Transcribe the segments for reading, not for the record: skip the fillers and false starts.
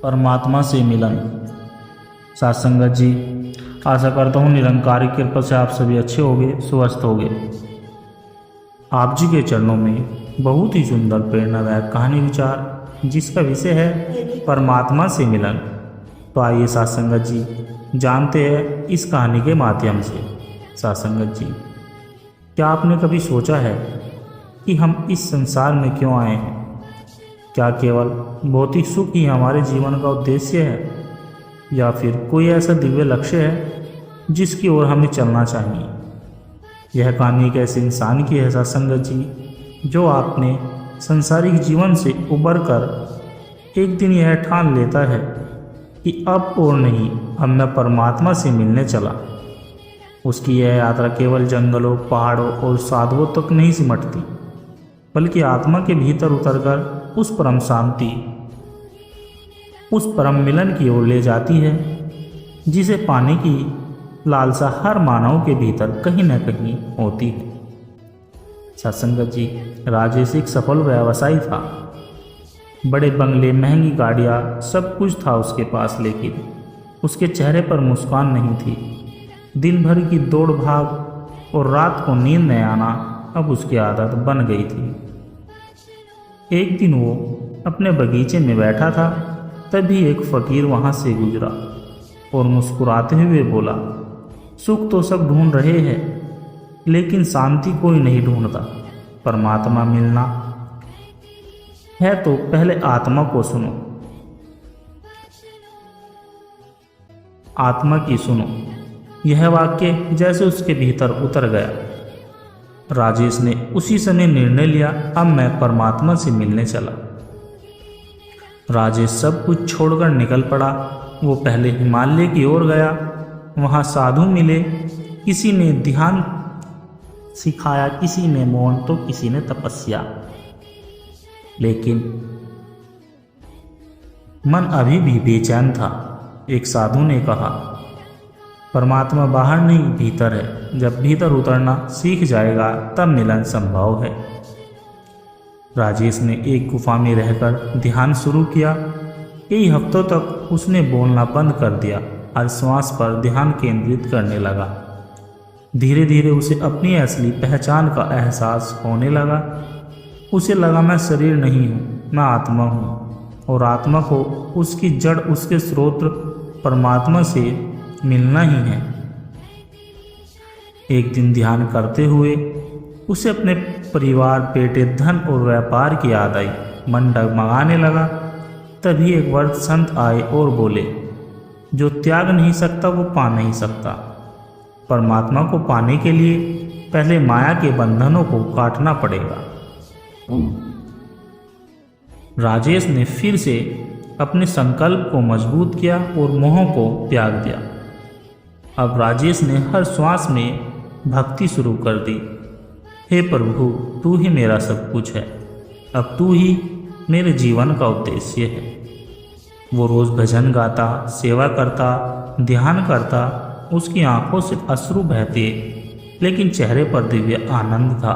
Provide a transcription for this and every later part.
परमात्मा से मिलन। साथ संगत जी, आशा करता हूँ निरंकार की कृपा से आप सभी अच्छे होंगे, स्वस्थ होंगे। आप जी के चरणों में बहुत ही सुंदर प्रेरणादायक कहानी विचार जिसका विषय है परमात्मा से मिलन। तो आइए साथ संगत जी जानते हैं इस कहानी के माध्यम से। साथ संगत जी, क्या आपने कभी सोचा है कि हम इस संसार में क्यों आए हैं? क्या केवल भौतिक सुख ही हमारे जीवन का उद्देश्य है, या फिर कोई ऐसा दिव्य लक्ष्य है जिसकी ओर हमें चलना चाहिए? यह कहानी एक ऐसे इंसान की है साथ संगत जी, जो आपने संसारिक जीवन से उबर कर एक दिन यह ठान लेता है कि अब और नहीं, अब मैं परमात्मा से मिलने चला। उसकी यह यात्रा केवल जंगलों, पहाड़ों और साधुओं तक नहीं सिमटती, बल्कि आत्मा के भीतर उतरकर उस परम शांति, उस परम मिलन की ओर ले जाती है, जिसे पाने की लालसा हर मानव के भीतर कहीं न कहीं होती है। सत्संगत जी, राजेश एक सफल व्यवसायी था। बड़े बंगले, महंगी गाड़ियाँ, सब कुछ था उसके पास, लेकिन उसके चेहरे पर मुस्कान नहीं थी। दिन भर की दौड़ भाग और रात को नींद न आना अब उसकी आदत बन गई थी। एक दिन वो अपने बगीचे में बैठा था, तभी एक फकीर वहाँ से गुजरा और मुस्कुराते हुए बोला, सुख तो सब ढूंढ रहे हैं, लेकिन शांति कोई नहीं ढूंढता। परमात्मा मिलना है तो पहले आत्मा को सुनो, आत्मा की सुनो। यह वाक्य जैसे उसके भीतर उतर गया। राजेश ने उसी समय निर्णय लिया, अब मैं परमात्मा से मिलने चला। राजेश सब कुछ छोड़कर निकल पड़ा। वो पहले हिमालय की ओर गया। वहाँ साधु मिले, किसी ने ध्यान सिखाया, किसी ने मौन, तो किसी ने तपस्या। लेकिन मन अभी भी बेचैन था। एक साधु ने कहा, परमात्मा बाहर नहीं भीतर है। जब भीतर उतरना सीख जाएगा तब मिलन संभव है। राजेश ने एक गुफा में रहकर ध्यान शुरू किया। कई हफ्तों तक उसने बोलना बंद कर दिया और श्वास पर ध्यान केंद्रित करने लगा। धीरे धीरे उसे अपनी असली पहचान का एहसास होने लगा। उसे लगा, मैं शरीर नहीं हूँ, मैं आत्मा हूँ, और आत्मा को उसकी जड़, उसके स्रोत परमात्मा से मिलना ही है। एक दिन ध्यान करते हुए उसे अपने परिवार, बेटे, धन और व्यापार की याद आई। मन डगमगाने लगा। तभी एक वृद्ध संत आए और बोले, जो त्याग नहीं सकता वो पा नहीं सकता। परमात्मा को पाने के लिए पहले माया के बंधनों को काटना पड़ेगा। राजेश ने फिर से अपने संकल्प को मजबूत किया और मोह को त्याग दिया। अब राजेश ने हर श्वास में भक्ति शुरू कर दी। हे प्रभु, तू ही मेरा सब कुछ है। अब तू ही मेरे जीवन का उद्देश्य है। वो रोज़ भजन गाता, सेवा करता, ध्यान करता। उसकी आंखों से अश्रु बहते, लेकिन चेहरे पर दिव्य आनंद था।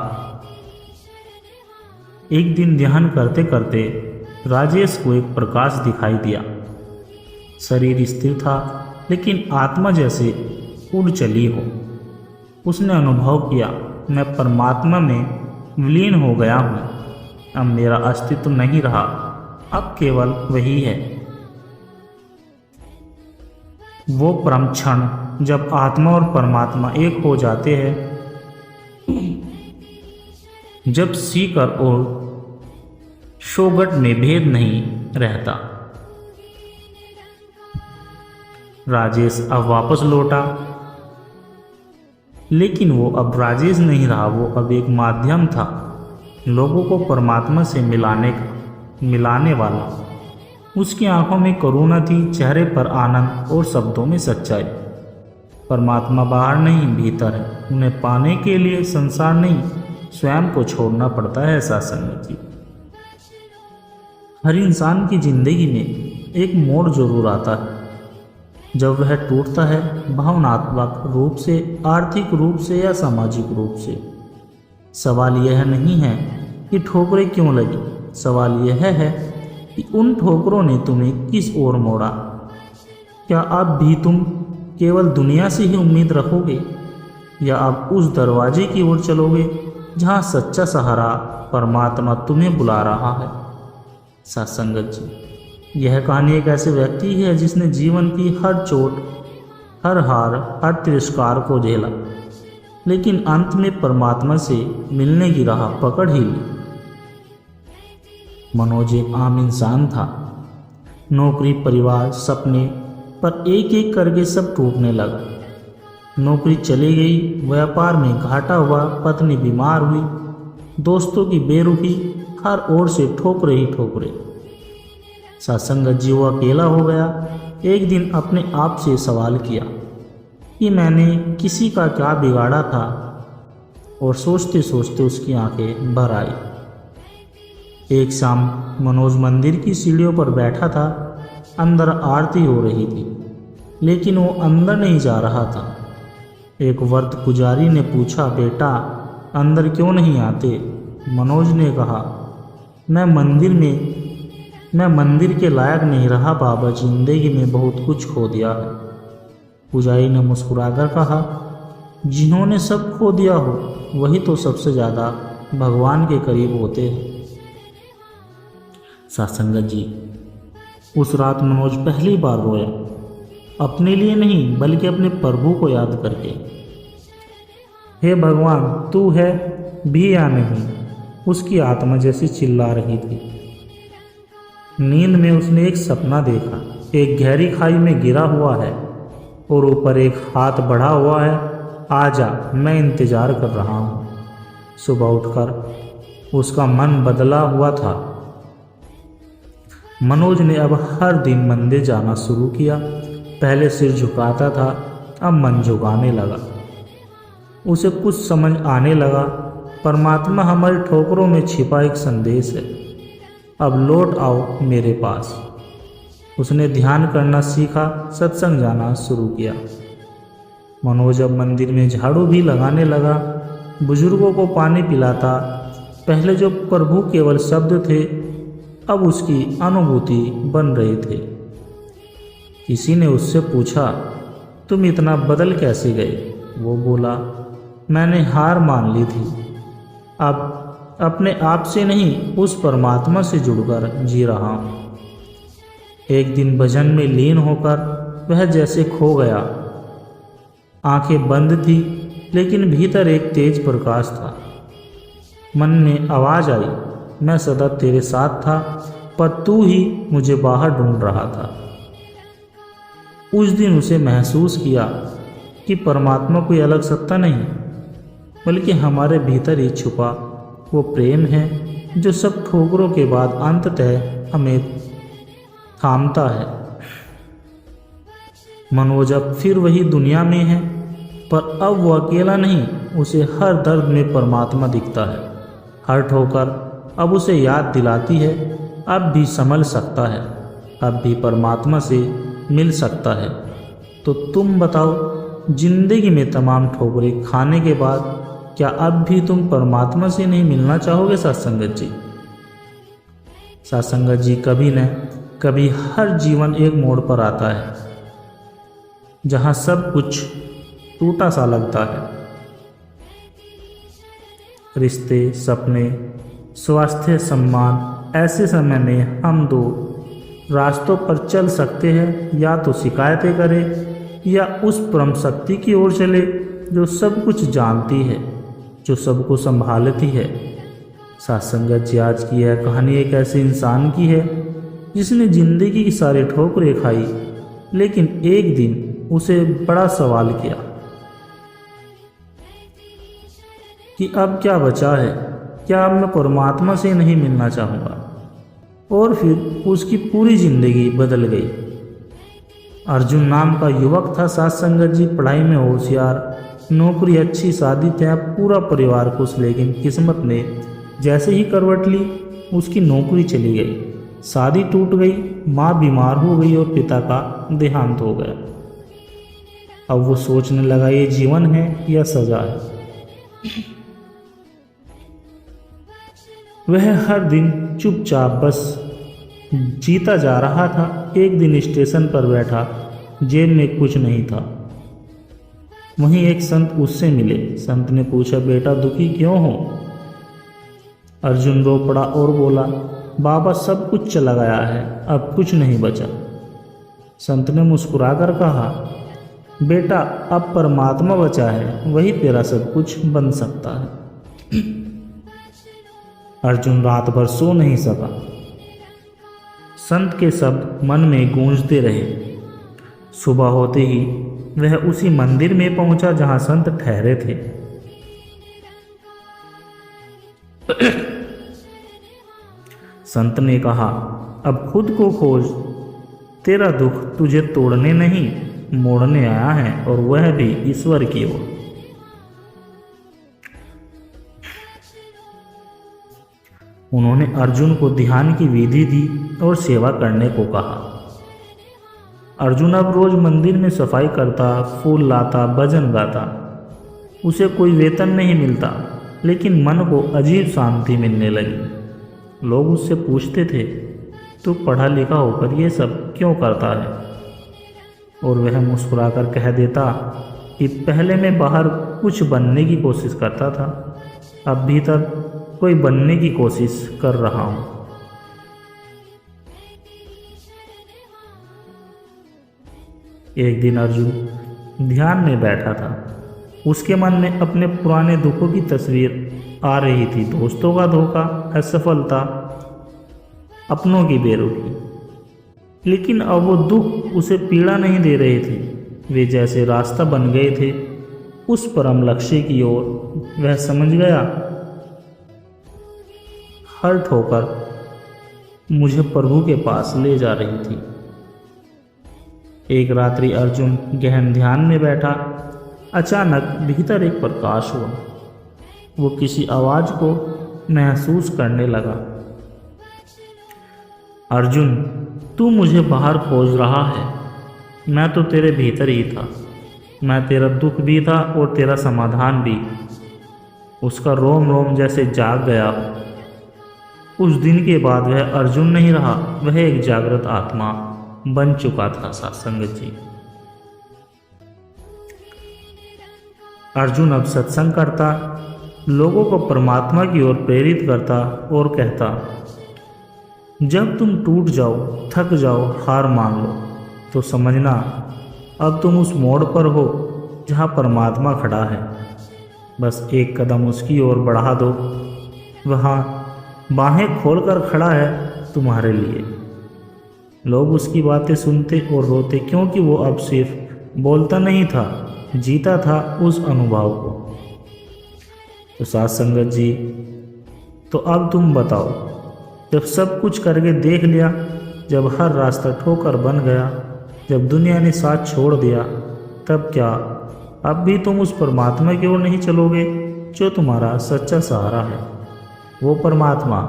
एक दिन ध्यान करते करते राजेश को एक प्रकाश दिखाई दिया। शरीर स्थिर था, लेकिन आत्मा जैसे उड़ चली हो। उसने अनुभव किया, मैं परमात्मा में विलीन हो गया हूँ। अब मेरा अस्तित्व नहीं रहा, अब केवल वही है। वो परम क्षण जब आत्मा और परमात्मा एक हो जाते हैं, जब सीकर और शोगट में भेद नहीं रहता। राजेश अब वापस लौटा, लेकिन वो अब राजेश नहीं रहा। वो अब एक माध्यम था, लोगों को परमात्मा से मिलाने वाला। उसकी आंखों में करुणा थी, चेहरे पर आनंद और शब्दों में सच्चाई। परमात्मा बाहर नहीं भीतर है। उन्हें पाने के लिए संसार नहीं, स्वयं को छोड़ना पड़ता है। ऐसा संगत जी, हर इंसान की जिंदगी में एक मोड़ जरूर आता है जब वह टूटता है, भावनात्मक रूप से, आर्थिक रूप से या सामाजिक रूप से। सवाल यह नहीं है कि ठोकरें क्यों लगी, सवाल यह है कि उन ठोकरों ने तुम्हें किस ओर मोड़ा। क्या अब भी तुम केवल दुनिया से ही उम्मीद रखोगे, या अब उस दरवाजे की ओर चलोगे जहाँ सच्चा सहारा परमात्मा तुम्हें बुला रहा है। साथ संगत जी, यह कहानी एक ऐसे व्यक्ति की है जिसने जीवन की हर चोट, हर हार, हर तिरस्कार को झेला, लेकिन अंत में परमात्मा से मिलने की राह पकड़ ही ली। मनोज एक आम इंसान था। नौकरी, परिवार, सपने, पर एक एक करके सब टूटने लगा। नौकरी चली गई, व्यापार में घाटा हुआ, पत्नी बीमार हुई, दोस्तों की बेरुखी, हर ओर से ठोकरे ही ठोकरे। सत्संगत जी वो अकेला हो गया। एक दिन अपने आप से सवाल किया कि मैंने किसी का क्या बिगाड़ा था, और सोचते सोचते उसकी आंखें भर आई। एक शाम मनोज मंदिर की सीढ़ियों पर बैठा था। अंदर आरती हो रही थी, लेकिन वो अंदर नहीं जा रहा था। एक वृद्ध पुजारी ने पूछा, बेटा अंदर क्यों नहीं आते? मनोज ने कहा, मैं मंदिर के लायक नहीं रहा बाबा, जिंदगी में बहुत कुछ खो दिया है। पुजारी ने मुस्कुराकर कहा, जिन्होंने सब खो दिया हो वही तो सबसे ज़्यादा भगवान के करीब होते हैं। सत्संगत जी, उस रात मनोज पहली बार रोया, अपने लिए नहीं बल्कि अपने प्रभु को याद करके। हे भगवान, तू है भी या नहीं? उसकी आत्मा जैसी चिल्ला रही थी। नींद में उसने एक सपना देखा। एक गहरी खाई में गिरा हुआ है और ऊपर एक हाथ बढ़ा हुआ है, आजा मैं इंतजार कर रहा हूँ। सुबह उठकर उसका मन बदला हुआ था। मनोज ने अब हर दिन मंदिर जाना शुरू किया। पहले सिर झुकाता था, अब मन झुकाने लगा। उसे कुछ समझ आने लगा, परमात्मा हमारी ठोकरों में छिपा एक संदेश है, अब लौट आओ मेरे पास। उसने ध्यान करना सीखा, सत्संग जाना शुरू किया। मनोज अब मंदिर में झाड़ू भी लगाने लगा, बुजुर्गों को पानी पिलाता। पहले जो प्रभु केवल शब्द थे, अब उसकी अनुभूति बन रहे थे। किसी ने उससे पूछा, तुम इतना बदल कैसे गए? वो बोला, मैंने हार मान ली थी, अब अपने आप से नहीं उस परमात्मा से जुड़कर जी रहा हूँ। एक दिन भजन में लीन होकर वह जैसे खो गया। आंखें बंद थी, लेकिन भीतर एक तेज प्रकाश था। मन में आवाज़ आई, मैं सदा तेरे साथ था, पर तू ही मुझे बाहर ढूंढ रहा था। उस दिन उसे महसूस किया कि परमात्मा कोई अलग सत्ता नहीं, बल्कि हमारे भीतर ही छुपा वो प्रेम है जो सब ठोकरों के बाद अंततः हमें थामता है। मनोज अब फिर वही दुनिया में है, पर अब वो अकेला नहीं, उसे हर दर्द में परमात्मा दिखता है। हर ठोकर अब उसे याद दिलाती है, अब भी संभल सकता है, अब भी परमात्मा से मिल सकता है। तो तुम बताओ, जिंदगी में तमाम ठोकरें खाने के बाद क्या अब भी तुम परमात्मा से नहीं मिलना चाहोगे? सत्संगत जी, सत्संगत जी, कभी न कभी हर जीवन एक मोड़ पर आता है जहाँ सब कुछ टूटा सा लगता है। रिश्ते, सपने, स्वास्थ्य, सम्मान। ऐसे समय में हम दो रास्तों पर चल सकते हैं, या तो शिकायतें करें या उस परम शक्ति की ओर चले जो सब कुछ जानती है, जो सबको संभालती है। सत्संगत जी, आज की यह कहानी एक ऐसे इंसान की है जिसने जिंदगी की सारी ठोकरें खाई, लेकिन एक दिन उसे बड़ा सवाल किया कि अब क्या बचा है, क्या अब मैं परमात्मा से नहीं मिलना चाहूँगा? और फिर उसकी पूरी जिंदगी बदल गई। अर्जुन नाम का युवक था सत्संगत जी, पढ़ाई में होशियार, नौकरी अच्छी, शादी तय, पूरा परिवार खुश, लेकिन किस्मत ने जैसे ही करवट ली उसकी नौकरी चली गई, शादी टूट गई, माँ बीमार हो गई और पिता का देहांत हो गया। अब वो सोचने लगा, ये जीवन है या सजा है? वह हर दिन चुपचाप बस जीता जा रहा था। एक दिन स्टेशन पर बैठा, जेब में कुछ नहीं था। वहीं एक संत उससे मिले। संत ने पूछा, बेटा दुखी क्यों हो? अर्जुन रो पड़ा और बोला, बाबा सब कुछ चला गया है, अब कुछ नहीं बचा। संत ने मुस्कुराकर कहा, बेटा अब परमात्मा बचा है, वही तेरा सब कुछ बन सकता है। अर्जुन रात भर सो नहीं सका। संत के शब्द मन में गूंजते रहे। सुबह होते ही वह उसी मंदिर में पहुंचा जहां संत ठहरे थे। संत ने कहा, अब खुद को खोज, तेरा दुख तुझे तोड़ने नहीं मोड़ने आया है, और वह भी ईश्वर की ओर। उन्होंने अर्जुन को ध्यान की विधि दी और सेवा करने को कहा। अर्जुन अब रोज मंदिर में सफाई करता, फूल लाता, भजन गाता। उसे कोई वेतन नहीं मिलता, लेकिन मन को अजीब शांति मिलने लगी। लोग उससे पूछते थे, तू पढ़ा लिखा होकर ये सब क्यों करता है? और वह मुस्कुराकर कह देता कि पहले मैं बाहर कुछ बनने की कोशिश करता था, अब भीतर कोई बनने की कोशिश कर रहा हूँ। एक दिन अर्जुन ध्यान में बैठा था। उसके मन में अपने पुराने दुखों की तस्वीर आ रही थी। दोस्तों का धोखा, असफलता, अपनों की बेरुखी। लेकिन अब वो दुख उसे पीड़ा नहीं दे रहे थे। वे जैसे रास्ता बन गए थे उस परम लक्ष्य की ओर। वह समझ गया, हर ठोकर मुझे प्रभु के पास ले जा रही थी। एक रात्रि अर्जुन गहन ध्यान में बैठा। अचानक भीतर एक प्रकाश हुआ। वो किसी आवाज को महसूस करने लगा। अर्जुन, तू मुझे बाहर खोज रहा है, मैं तो तेरे भीतर ही था। मैं तेरा दुख भी था और तेरा समाधान भी। उसका रोम रोम जैसे जाग गया। उस दिन के बाद वह अर्जुन नहीं रहा, वह एक जागृत आत्मा बन चुका था। सत्संग जी, अर्जुन अब सत्संग करता, लोगों को परमात्मा की ओर प्रेरित करता और कहता, जब तुम टूट जाओ, थक जाओ, हार मान लो, तो समझना अब तुम उस मोड़ पर हो जहाँ परमात्मा खड़ा है। बस एक कदम उसकी ओर बढ़ा दो, वहाँ बाहें खोलकर खड़ा है तुम्हारे लिए। लोग उसकी बातें सुनते और रोते, क्योंकि वो अब सिर्फ बोलता नहीं था, जीता था उस अनुभव को। तो साथ संगत जी, तो अब तुम बताओ, जब सब कुछ करके देख लिया, जब हर रास्ता ठोकर बन गया, जब दुनिया ने साथ छोड़ दिया, तब क्या अब भी तुम उस परमात्मा की ओर नहीं चलोगे जो तुम्हारा सच्चा सहारा है? वो परमात्मा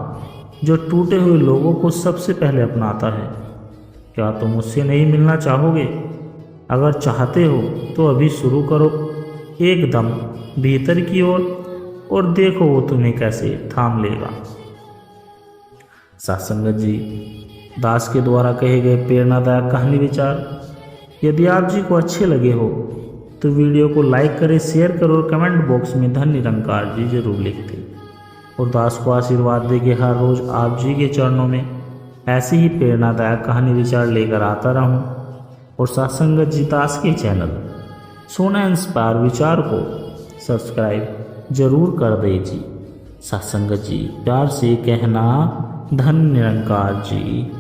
जो टूटे हुए लोगों को सबसे पहले अपनाता है। क्या तुम उससे नहीं मिलना चाहोगे? अगर चाहते हो तो अभी शुरू करो एकदम भीतर की ओर और देखो वो तुम्हें कैसे थाम लेगा। सत्संगत जी, दास के द्वारा कहे गए प्रेरणादायक कहानी विचार यदि आप जी को अच्छे लगे हो तो वीडियो को लाइक करें, शेयर करो और कमेंट बॉक्स में धन निरंकार जी जरूर लिख दें। और दास को आशीर्वाद दे कि हर रोज़ आप जी के चरणों में ऐसी ही प्रेरणादायक कहानी विचार लेकर आता रहूं। और सत्संगत जी दास के चैनल सोना इंस्पायर विचार को सब्सक्राइब जरूर कर दीजिए। सत्संगत जी प्यार से कहना, धन निरंकार जी।